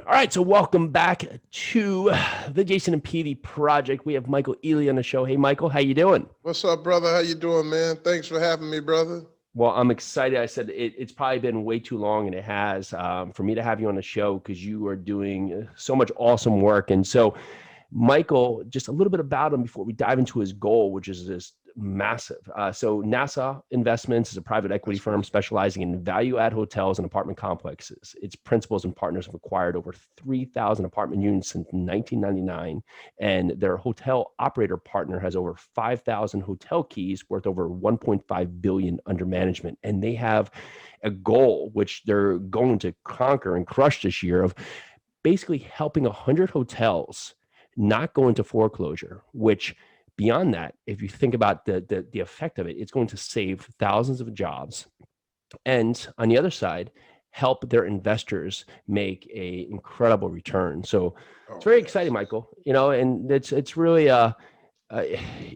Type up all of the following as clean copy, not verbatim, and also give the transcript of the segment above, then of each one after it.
All right, so welcome back to the Jason and Petey Project. We have Michael Ealy on the show. Hey, Michael, how you doing? What's up, brother? How you doing, man? Thanks for having me, brother. Well, I'm excited. I said it's probably been way too long, and it has, for me to have you on the show because you are doing so much awesome work. And so, Michael, just a little bit about him before we dive into his goal, which is this massive. So Nassau Investments is a private equity firm specializing in value-add hotels and apartment complexes. Its principals and partners have acquired over 3,000 apartment units since 1999, and their hotel operator partner has over 5,000 hotel keys worth over 1.5 billion under management. And they have a goal, which they're going to conquer and crush this year, of basically helping 100 hotels not go into foreclosure, which beyond that, if you think about the effect of it, it's going to save thousands of jobs. And on the other side, help their investors make a incredible return. So it's very exciting, Michael, and it's really,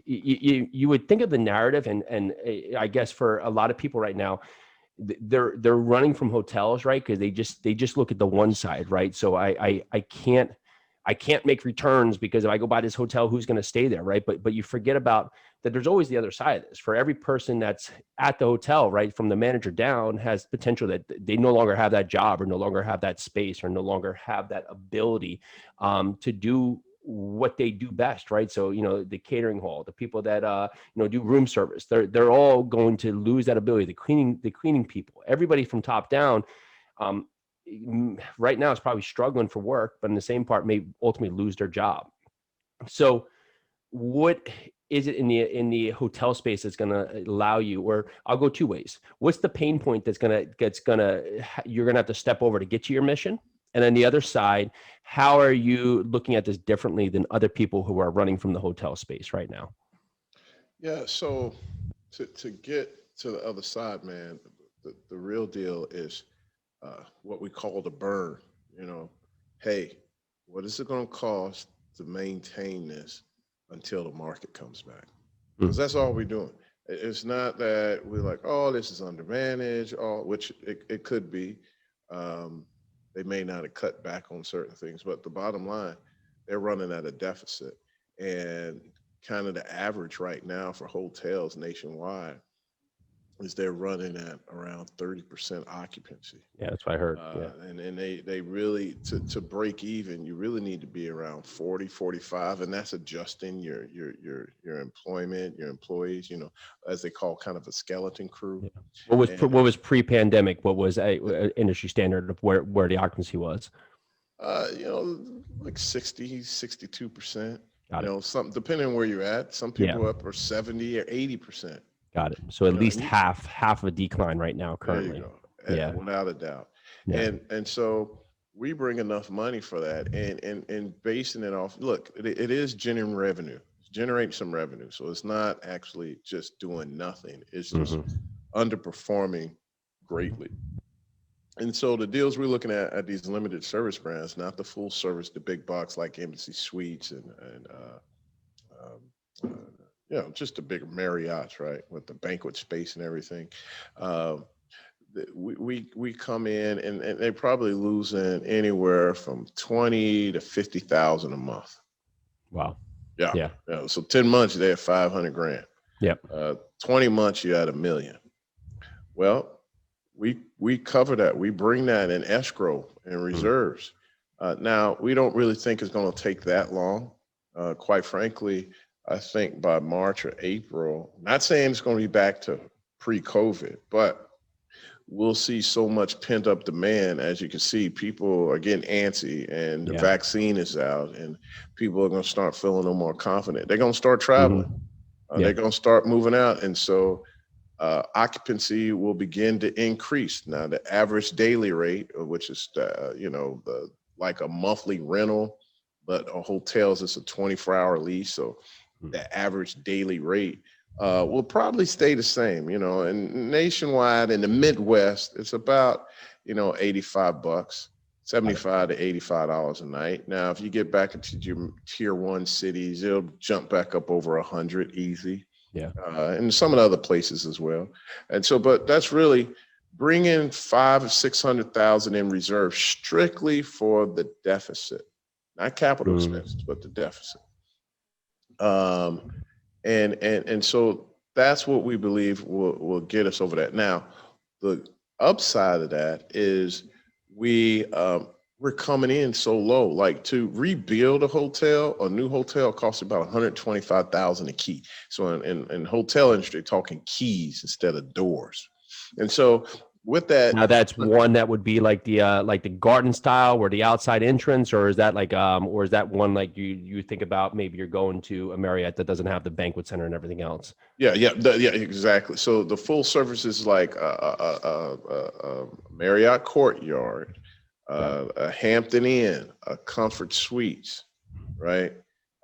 you would think of the narrative and I guess for a lot of people right now, they're running from hotels, right? Because they just look at the one side, right? So I can't make returns because if I go buy this hotel, who's going to stay there, right? But you forget about that there's always the other side of this. For every person that's at the hotel, right, from the manager down, has potential that they no longer have that job or no longer have that space or no longer have that ability to do what they do best, right? So, the catering hall, the people that do room service, they're all going to lose that ability. The cleaning people, everybody from top down. Right now is probably struggling for work, but in the same part may ultimately lose their job. So what is it in the hotel space that's going to allow you, or I'll go two ways. What's the pain point you're going to have to step over to get to your mission? And then the other side, how are you looking at this differently than other people who are running from the hotel space right now? Yeah, so to get to the other side, man, the real deal is what we call the burn. You know, hey, what is it going to cost to maintain this until the market comes back? Because that's all we're doing. It's not that we're like, oh, this is undermanaged, which it could be. They may not have cut back on certain things, but the bottom line, they're running at a deficit. And kind of the average right now for hotels nationwide is they're running at around 30% occupancy. Yeah, that's what I heard. And they really, to break even, you really need to be around 40, 45, and that's adjusting your employment, your employees, as they call kind of a skeleton crew. Yeah. What was pre-pandemic? What was a industry standard of where the occupancy was? Like 60, 62%. Got it. Something depending on where you're at. Some people up are 70 or 80%. Got it. So at least half of a decline right now currently. There you go. Without a doubt. Yeah. And so we bring enough money for that and basing it off, look, it is generating revenue. It's generating some revenue. So it's not actually just doing nothing. It's just underperforming greatly. And so the deals we're looking at these limited service brands, not the full service, the big box like Embassy Suites and just the big Marriott's, right, with the banquet space and everything. We come in and they're probably losing anywhere from 20 to 50,000 a month. Wow. Yeah. So 10 months they're at 500 grand. Yep. 20 months you at $1 million. Well, we cover that. We bring that in escrow and reserves. Now we don't really think it's going to take that long. Quite frankly, I think by March or April, not saying it's going to be back to pre-COVID, but we'll see so much pent up demand. As you can see, people are getting antsy and the vaccine is out and people are going to start feeling a little more confident. They're going to start traveling. They're going to start moving out. And so occupancy will begin to increase. Now, the average daily rate, which is, like a monthly rental, but a hotels, it's a 24-hour lease. So the average daily rate will probably stay the same, and nationwide in the Midwest, it's about, $85, $75 to $85 a night. Now, if you get back into your tier 1 cities, it'll jump back up over 100 easy. Yeah. And some of the other places as well. And so, but that's really bring in 500 or 600,000 in reserve strictly for the deficit, not capital expenses, but the deficit. And so that's what we believe will get us over that. Now, the upside of that is we're coming in so low. Like, to rebuild a new hotel costs about $125,000 a key. So in hotel industry, talking keys instead of doors. And so with that, Now that's one that would be like the garden style, where the outside entrance, or is that or is that one like you think about maybe you're going to a Marriott that doesn't have the banquet center and everything else? yeah, exactly. So the full service is like a Marriott Courtyard, a Hampton Inn, a Comfort Suites, right?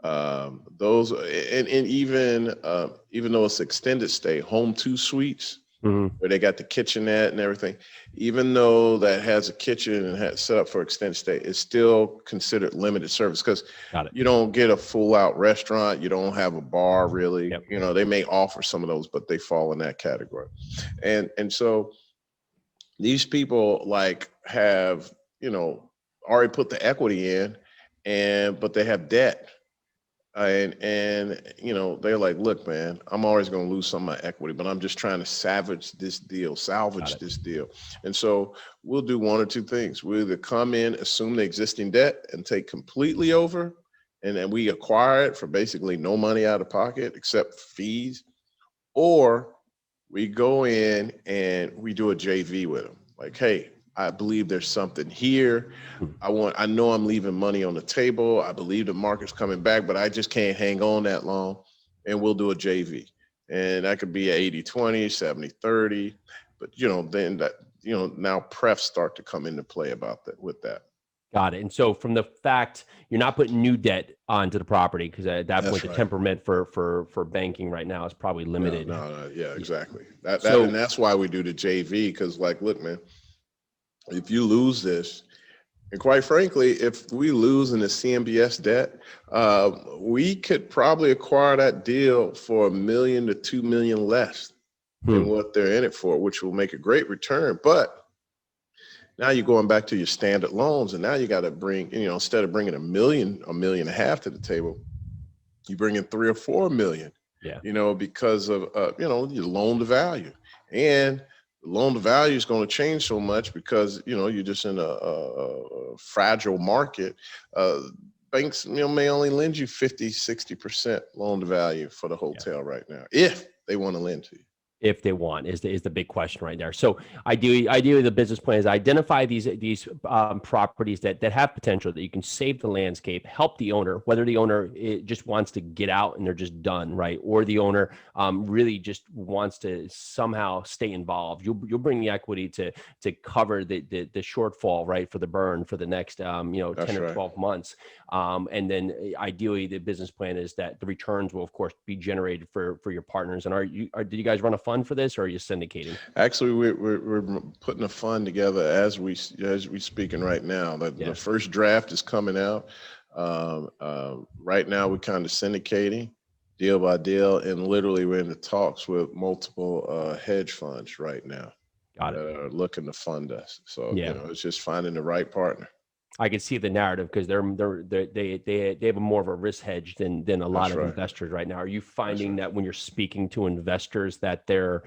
Those, and even though it's extended stay, Home 2 Suites, where they got the kitchenette and everything, even though that has a kitchen and has set up for extended stay, it's still considered limited service, because you don't get a full out restaurant. You don't have a bar really. Yep. You know, they may offer some of those, but they fall in that category. And so these people like have, already put the equity in, but they have debt. And they're like, look, man, I'm always going to lose some of my equity, but I'm just trying to salvage this deal. And so we'll do one or two things. We'll either come in, assume the existing debt and take completely over, and then we acquire it for basically no money out of pocket except fees, or we go in and we do a JV with them. Like, hey, I believe there's something here. I know I'm leaving money on the table. I believe the market's coming back, but I just can't hang on that long. And we'll do a JV. And that could be 80-20, 70-30. But, then that, now prefs start to come into play with that. Got it. And so from the fact you're not putting new debt onto the property, because at that point, the temperament for banking right now is probably limited. No, yeah, exactly. And that's why we do the JV, because, like, look, man, if you lose this, and quite frankly, if we lose in the CMBS debt, we could probably acquire that deal for $1 million to $2 million less than what they're in it for, which will make a great return. But now you're going back to your standard loans, and now you got to bring, instead of bringing $1 million, $1.5 million to the table, you bring in $3 or $4 million. Yeah. Because of your loan to value, and the loan to value is going to change so much because you're just in a fragile market. Banks may only lend you 50-60% loan to value for the hotel right now, if they want to lend to you. If they want is the big question right there. So ideally the business plan is identify these properties that have potential, that you can save the landscape, help the owner, whether the owner just wants to get out and they're just done, right? Or the owner really just wants to somehow stay involved. You'll bring the equity to cover the shortfall, right, for the burn for the next 10 or 12 months. And then ideally the business plan is that the returns will of course be generated for your partners. And did you guys run a fund for this, or are you syndicating? Actually, we're putting a fund together as we speaking right now. The first draft is coming out. Right now we're kind of syndicating deal by deal, and literally we're in the talks with multiple hedge funds right now. Got it. That are looking to fund us. So it's just finding the right partner. I could see the narrative, because they have a more of a risk hedge than a lot of investors right now. Are you finding that when you're speaking to investors that they're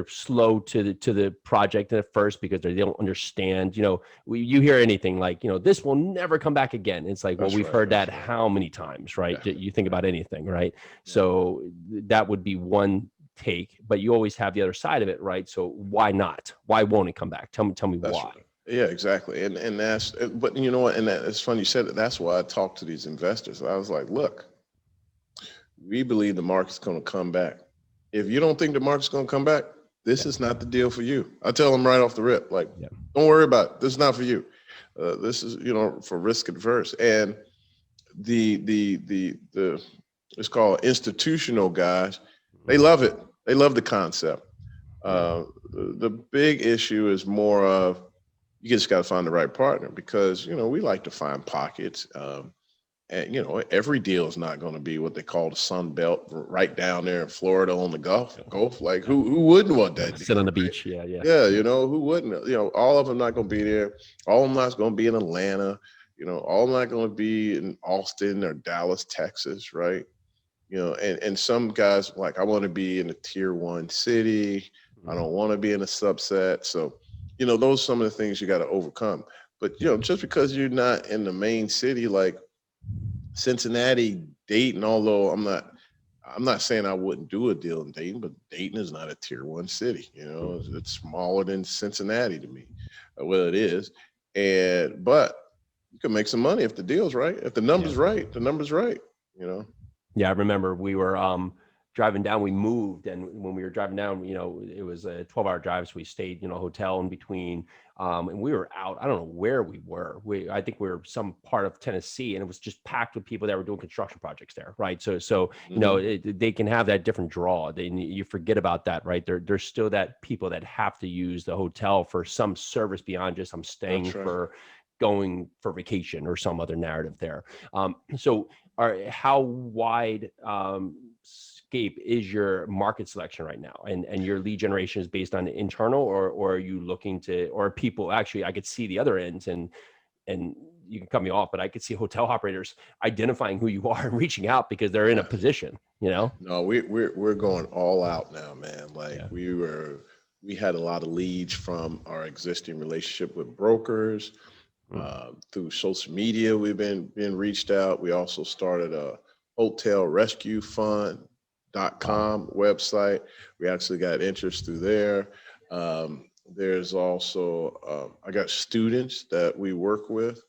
slow to the project at first because they don't understand? You hear anything like, this will never come back again. It's like, well, we've heard that how many times, right? Yeah. You think about anything, right? Yeah. So that would be one take, but you always have the other side of it, right? So why not? Why won't it come back? Tell me that's why. Right. Yeah, exactly. And that's, but you know what? And it's funny you said that. That's why I talked to these investors. I was like, look, we believe the market's going to come back. If you don't think the market's going to come back, this is not the deal for you. I tell them right off the rip, like, don't worry about it. This is not for you. This is, for risk adverse. And the it's called institutional guys. They love it. They love the concept. The big issue is more of, you just got to find the right partner, because, we like to find pockets. And every deal is not going to be what they call the Sun Belt, right down there in Florida on the Gulf. Like who wouldn't want that Sit deal, on the right? beach. Yeah. Yeah, who wouldn't? All of them not going to be there. All of them not going to be in Atlanta. All not going to be in Austin or Dallas, Texas, right? And some guys like, I want to be in a tier 1 city. I don't want to be in a subset. So, those are some of the things you got to overcome. But just because you're not in the main city like Cincinnati, Dayton, although I'm not saying I wouldn't do a deal in Dayton, but Dayton is not a tier 1 city. It's smaller than Cincinnati to me. Well, it is. But you can make some money if the deal's right. If the number's right, the number's right, Yeah, I remember we were driving down. We moved, and when we were driving down, it was a 12-hour drive, so we stayed, hotel in between, and we were out. I don't know where we were. I think we were some part of Tennessee, and it was just packed with people that were doing construction projects there, right? So they can have that different draw. You forget about that, right? There's still that people that have to use the hotel for some service beyond just I'm staying for going for vacation or some other narrative there. So how wide scape is your market selection right now, and your lead generation is based on internal, or are you looking to, or people actually, I could see the other ends, and you can cut me off, but I could see hotel operators identifying who you are and reaching out because they're in a position, No, we're going all out now, man. Like we had a lot of leads from our existing relationship with brokers. Through social media, we've been reached out. We also started a hotelrescuefund.com website. We actually got interest through there. There's also, I got students that we work with.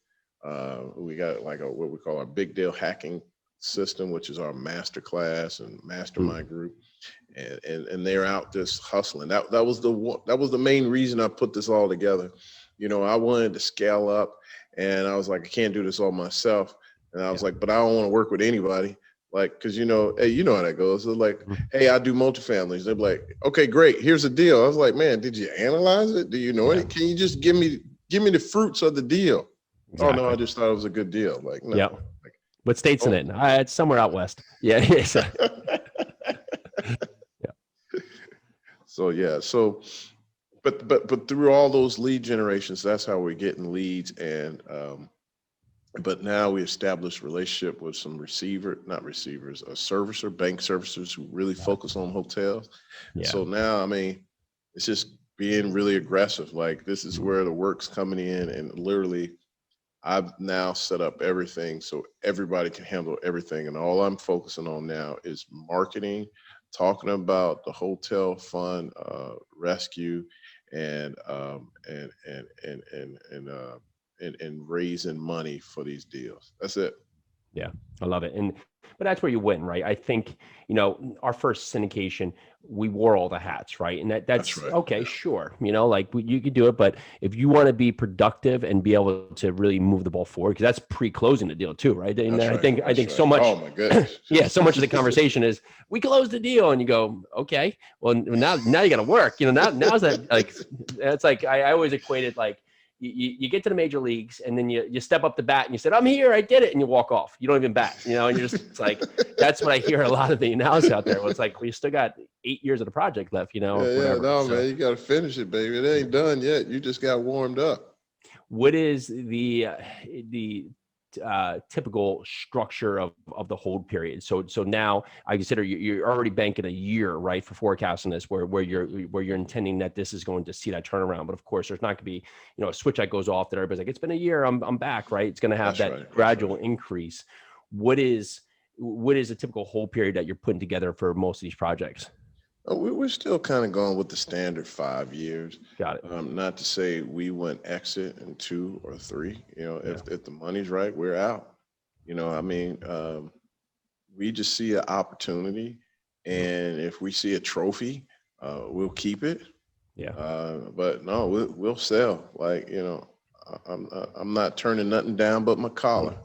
We got like what we call our big deal hacking system, which is our master class and mastermind group. And they're out just hustling. That was the main reason I put this all together. I wanted to scale up, and I was like, I can't do this all myself. And I was like, but I don't want to work with anybody. Like, cause hey, how that goes. It's like, hey, I do multifamilies. They're like, okay, great. Here's the deal. I was like, man, did you analyze it? Do you know it? Can you just give me the fruits of the deal? Exactly. Oh no, I just thought it was a good deal. Like, no. Yeah. What state's in it? It's somewhere out west. Yeah. So but through all those lead generations, that's how we're getting leads. And but now we established relationship with some servicer, bank servicers who really focus on hotels. So now, it's just being really aggressive. Like, this is where the work's coming in, and literally I've now set up everything so everybody can handle everything. And all I'm focusing on now is marketing, talking about the hotel fund rescue, and raising money for these deals. That's it. Yeah, I love it. But that's where you win, right? I think, our first syndication, we wore all the hats, right? And that's right. Okay, sure. You could do it, but if you want to be productive and be able to really move the ball forward, because that's pre-closing the deal too, right? And I think so much. Oh my goodness. So much of the conversation is, we closed the deal, and you go, okay, well now you got to work. Now's that, like, it's like I always equate it like, you get to the major leagues, and then you step up the bat and you said, I'm here, I did it. And you walk off. You don't even bat, and you're just, it's like, that's what I hear a lot of the analysis out there. Well, it's like, we still got 8 years of the project left, whatever. Man, you got to finish it, baby. It ain't done yet. You just got warmed up. What is the typical structure of the hold period? So now I consider you're already banking a year, right, for forecasting this, where you're intending that this is going to see that turnaround. But of course, there's not going to be a switch that goes off that everybody's like, it's been a year, I'm back, right? It's going to have that gradual increase. What is a typical hold period that you're putting together for most of these projects? We're still kind of going with the standard 5 years. Got it. Not to say we wouldn't exit in 2 or 3. If the money's right, we're out. We just see an opportunity, and if we see a trophy, we'll keep it. Yeah. But no, we'll sell. Like, I'm not turning nothing down but my collar.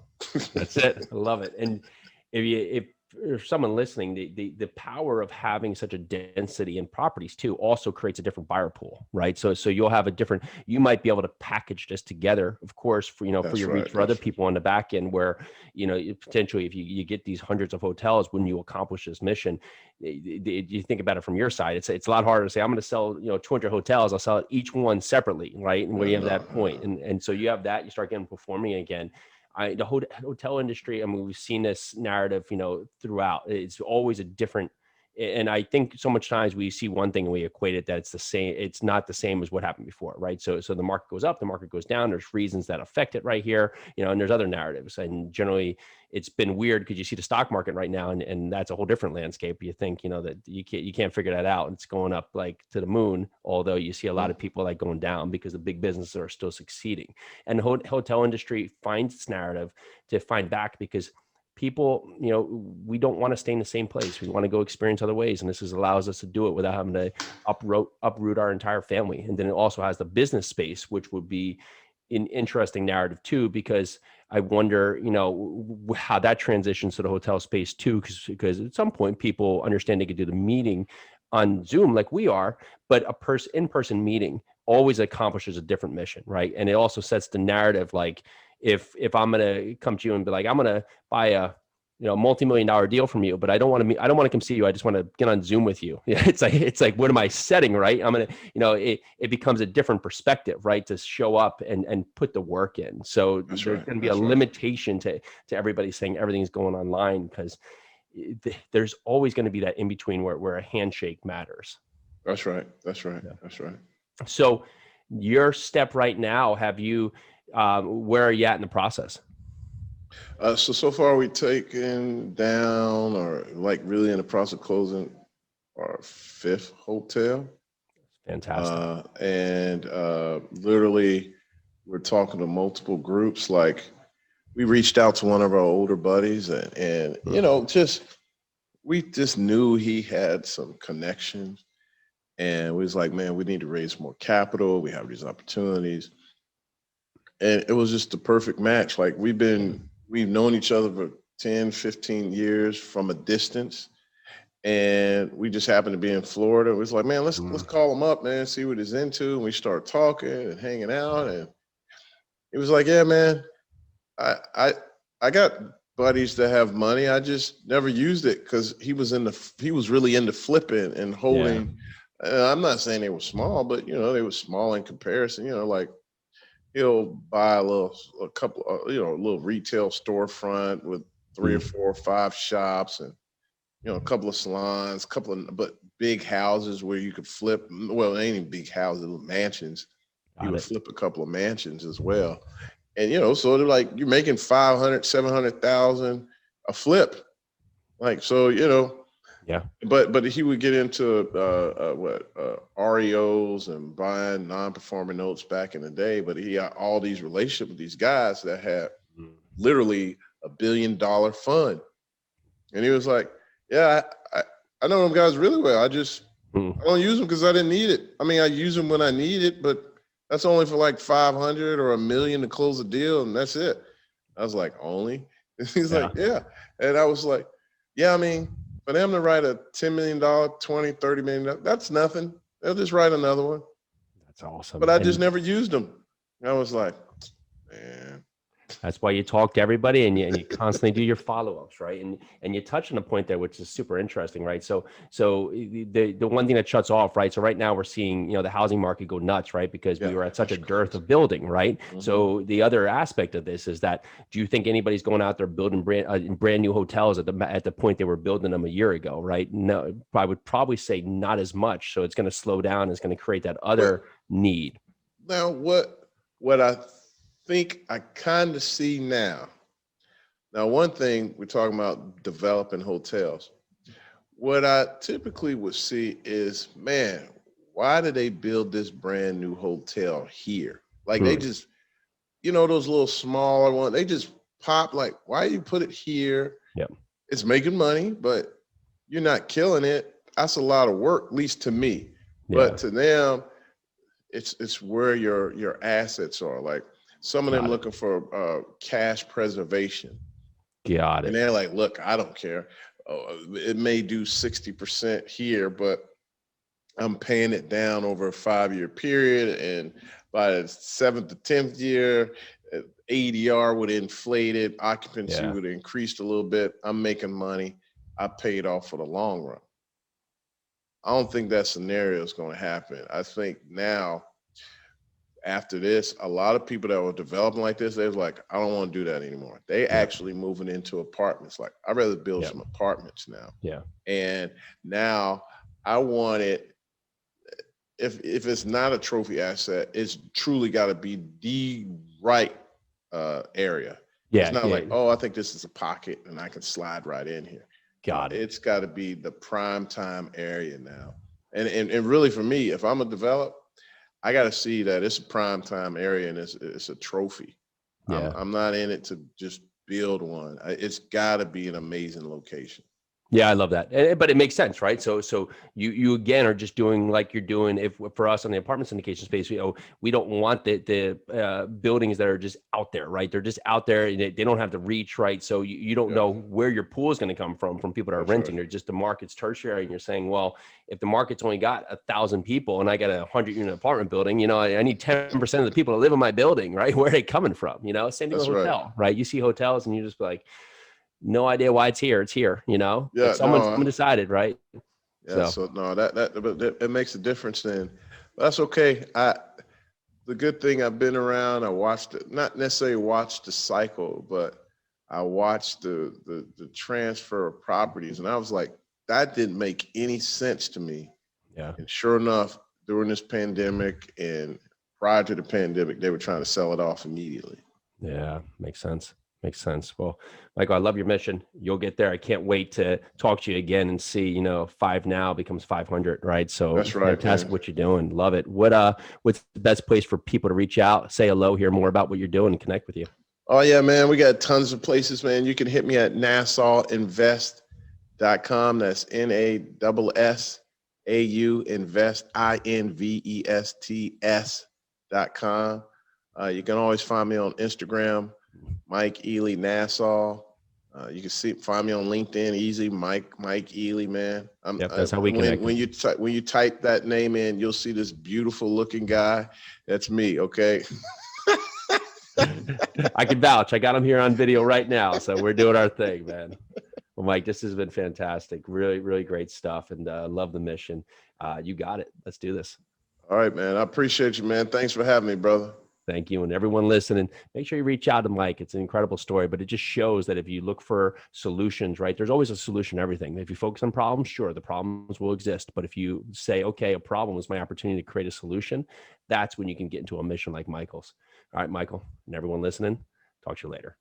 That's it. I love it. And if for someone listening, the power of having such a density in properties too also creates a different buyer pool, right? So you'll have a different, you might be able to package this together, of course, for, for That's your right. reach for other people on the back end where, potentially if you get these hundreds of hotels, when you accomplish this mission, you think about it from your side, it's a lot harder to say, I'm going to sell, 200 hotels. I'll sell each one separately, right? And where you have that point. And so you have that, you start getting performing again. The hotel industry, I mean, we've seen this narrative, throughout. It's always a different, and I think so much times we see one thing and we equate it that it's the same. It's not the same as what happened before, right? So the market goes up, the market goes down. There's reasons that affect it right here, and there's other narratives. And generally, it's been weird because you see the stock market right now, and that's a whole different landscape. You think, that you can't figure that out. It's going up like to the moon, although you see a lot of people like going down because the big businesses are still succeeding. And the hotel industry finds its narrative to find back because people, we don't want to stay in the same place. We want to go experience other ways. And allows us to do it without having to uproot our entire family. And then it also has the business space, which would be an interesting narrative too, because I wonder, how that transitions to the hotel space too, because at some point people understand they could do the meeting on Zoom like we are, but in-person meeting always accomplishes a different mission, right? And it also sets the narrative, like if I'm going to come to you and be like, I'm going to buy a multi-million-dollar deal from you, but I don't want to come see you. I just want to get on Zoom with you. It's like, what am I setting, right? I'm going to, it becomes a different perspective, right? To show up and put the work in. So there's going to be a limitation to everybody saying everything's going online, because there's always going to be that in between where a handshake matters. That's right. Yeah. That's right. So your step right now, have you, where are you at in the process? So far we've taken down, or like really in the process of closing, our 5th hotel. Fantastic. And literally we're talking to multiple groups. Like we reached out to one of our older buddies and we just knew he had some connections, and we was like, man, we need to raise more capital. We have these opportunities. And it was just the perfect match. Like we've known each other for 10, 15 years from a distance. And we just happened to be in Florida. It was like, man, let's call him up, man, see what he's into. And we started talking and hanging out. And it was like, yeah, man, I got buddies that have money. I just never used it because he was really into flipping and holding. Yeah. I'm not saying they were small, but they were small in comparison. Like he'll buy a little retail storefront with 3 or 4 or 5 shops, and a couple of salons, but big houses where you could flip. Well, ain't even big houses, little mansions. You would flip a couple of mansions as well. And, so they're like, you're making 500, 700,000 a flip. Like, so, yeah. But he would get into REOs and buying non-performing notes back in the day. But he had all these relationships with these guys that had literally $1 billion fund. And he was like, yeah, I know them guys really well. I don't use them because I didn't need it. I mean, I use them when I need it, but that's only for like 500 or $1 million to close a deal, and that's it. I was like, only? And he's like, yeah. And I was like, yeah, I mean, for them to write a $10 million, $20, $30 million, that's nothing. They'll just write another one. That's awesome. But I just never used them. And I was like, man. That's why you talk to everybody and you constantly do your follow-ups, right? And you touch on a point there, which is super interesting, right? So the one thing that shuts off, right? So right now we're seeing, the housing market go nuts, right? Because we were at such a dearth of building, right? Mm-hmm. So the other aspect of this is that, do you think anybody's going out there building brand new hotels at the point they were building them a year ago, right? No, I would probably say not as much. So it's going to slow down. It's going to create that other need. Now, what I think I kind of see now. Now, one thing we're talking about developing hotels. What I typically would see is, man, why did they build this brand new hotel here? Like they just, those little smaller ones, they just pop. Like, why you put it here? Yep. It's making money, but you're not killing it. That's a lot of work, at least to me. Yeah. But to them, it's where your assets are. Like, some of them looking for cash preservation. Got it. And they're like, look, I don't care. it may do 60% here, but I'm paying it down over a 5-year period. And by the 7th to 10th year, ADR would inflate it, occupancy would increase a little bit. I'm making money. I paid off for the long run. I don't think that scenario is going to happen. I think now, after this, a lot of people that were developing like this, they was like, I don't want to do that anymore. They actually moving into apartments. Like, I'd rather build some apartments now. Yeah. And now I want it, if it's not a trophy asset, it's truly got to be the right area. Yeah. It's not like, oh, I think this is a pocket and I can slide right in here. Got it. It's got to be the prime time area now. And really for me, if I'm a developer, I got to see that it's a prime time area and it's a trophy. Yeah. I'm not in it to just build one. It's got to be an amazing location. Yeah, I love that. But it makes sense, right? So you again are just doing like you're doing. If for us on the apartment syndication space, we don't want the buildings that are just out there, right? They're just out there and they don't have the reach, right? So you don't know where your pool is going to come from people that are renting. They're just the market's tertiary, and you're saying, well, if the market's only got 1,000 people and I got a 100-unit apartment building, I need 10% of the people to live in my building, right? Where are they coming from? Same thing with a hotel, right? You see hotels and you just be like, no idea why it's here. It's here, Yeah, someone decided, right? Yeah. So no, that it makes a difference then. But that's okay. The good thing, I've been around, I watched it, not necessarily watched the cycle, but I watched the transfer of properties, and I was like, that didn't make any sense to me. Yeah. And sure enough, during this pandemic and prior to the pandemic, they were trying to sell it off immediately. Yeah, makes sense. Makes sense. Well, Michael, I love your mission. You'll get there. I can't wait to talk to you again and see, 5 now becomes 500, right? So that's right, fantastic man. what you're doing. Love it. What's the best place for people to reach out, say hello, hear more about what you're doing, and connect with you? Oh yeah, man. We got tons of places, man. You can hit me at NassauInvest.com. That's NASSAU Invest, INVESTS.com. You can always find me on Instagram, Mike Ealy Nassau. You can find me on LinkedIn, easy, Mike Ealy, man. That's how we connect. When you type that name in, you'll see this beautiful looking guy. That's me, okay? I can vouch. I got him here on video right now, so we're doing our thing, man. Well, Mike, this has been fantastic. Really, really great stuff, and love the mission. You got it. Let's do this. All right, man. I appreciate you, man. Thanks for having me, brother. Thank you. And everyone listening, make sure you reach out to Mike. It's an incredible story, but it just shows that if you look for solutions, right, there's always a solution to everything. If you focus on problems, sure, the problems will exist. But if you say, okay, a problem is my opportunity to create a solution, that's when you can get into a mission like Michael's. All right, Michael, and everyone listening, talk to you later.